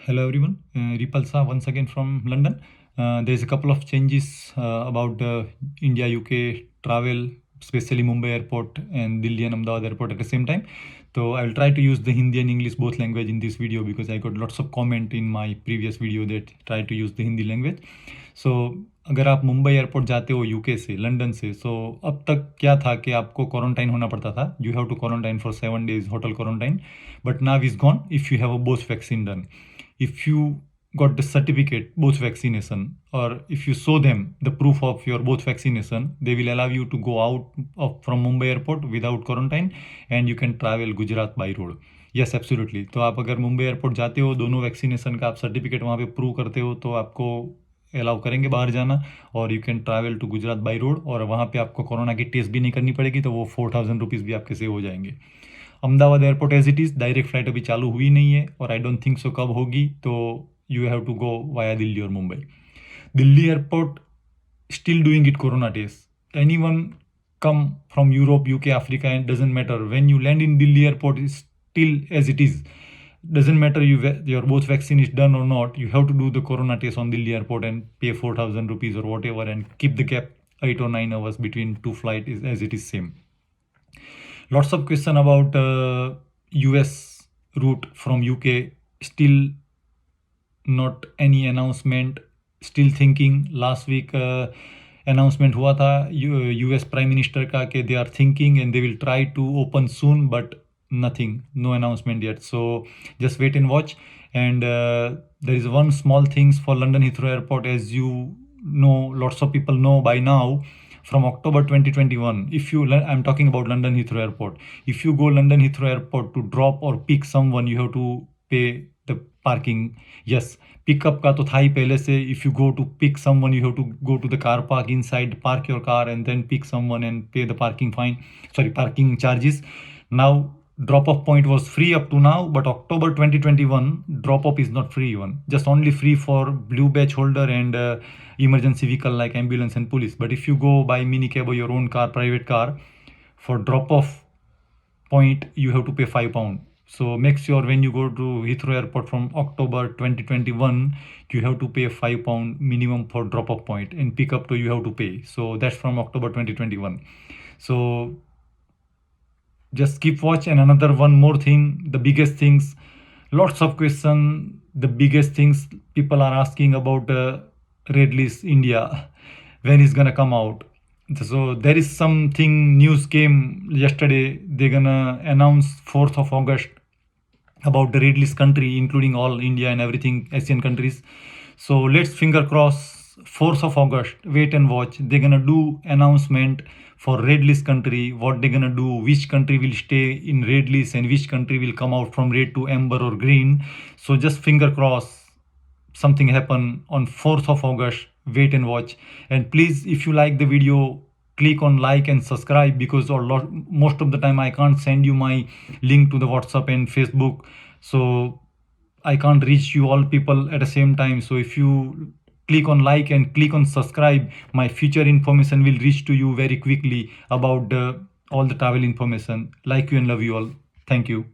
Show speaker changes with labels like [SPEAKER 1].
[SPEAKER 1] Hello everyone, Ripalsa once again from London. There's a couple of changes about India UK travel, especially Mumbai airport and Delhi and Ahmedabad airport at the same time. So I will try to use the Hindi and English both language in this video because I got lots of comment in my previous video that try to use the Hindi language. So अगर आप Mumbai airport जाते हो UK से London से, सो अब तक क्या था कि आपको क्वारंटाइन होना पड़ता था. You have to quarantine for 7 days hotel quarantine, but now is gone if you have a both vaccine done. If you got the certificate both vaccination, or if you show them the proof of your both vaccination, they will allow you to go out from Mumbai airport without quarantine and you can travel Gujarat by road. Yes, absolutely. तो आप अगर Mumbai airport जाते हो, दोनों vaccination का आप certificate वहाँ पे प्रूव करते हो, तो आपको अलाउ करेंगे बाहर जाना और you can travel to Gujarat by road. और वहाँ पे आपको कोरोना की टेस्ट भी नहीं करनी पड़ेगी, तो वो 4,000 रुपीज़ भी आपके सेव हो जाएंगे. Ahmedabad airport as it is direct flight अभी चालू हुई नहीं है और आई डोंट थिंक सो कब होगी, तो you have to go via Delhi और Mumbai. Delhi airport still doing it corona test. Anyone come from Europe, UK, Africa, and doesn't matter, when you land in Delhi airport is still as it is. Doesn't matter your both vaccine is done or not, you have to do the corona test on Delhi airport and pay 4,000 rupees or whatever and keep the gap 8 or 9 hours between two flights as it is same. Lots of question about US route from UK, still not any announcement, still thinking. Last week announcement हुआ था US prime minister का कि they are thinking and they will try to open soon, but nothing, no announcement yet. So just wait and watch. And there is one small things for London Heathrow Airport, as you know, lots of people know by now. From October 2021, I'm talking about London Heathrow Airport. If you go London Heathrow Airport to drop or pick someone, you have to pay the parking. Yes, pickup का तो था ही पहले से. If you go to pick someone, you have to go to the car park inside, park your car and then pick someone and pay the parking charges. Now drop off point was free up to now, but October 2021 drop off is not free even, just only free for blue badge holder and emergency vehicle like ambulance and police. But if you go by minicab or your own car, private car, for drop off point you have to pay £5. So make sure when you go to Heathrow Airport from October 2021, you have to pay £5 minimum for drop off point, and pick up to you have to pay. So that's from October 2021. So just keep watch. And another one more thing, the biggest things, lots of question, the biggest things people are asking about Red List India, when is gonna come out. So there is something news came yesterday, they're gonna announce 4th of August about the Red List country, including all India and everything Asian countries. So let's finger cross 4th of August, wait and watch. They're gonna do announcement for red list country, what they're gonna do, which country will stay in red list and which country will come out from red to amber or green. So just finger cross something happen on 4th of August, wait and watch. And please, if you like the video, click on like and subscribe, because most of the time I can't send you my link to the WhatsApp and Facebook, so I can't reach you all people at the same time. So if you click on like and click on subscribe, my future information will reach to you very quickly about all the travel information. Like you and love you all. Thank you.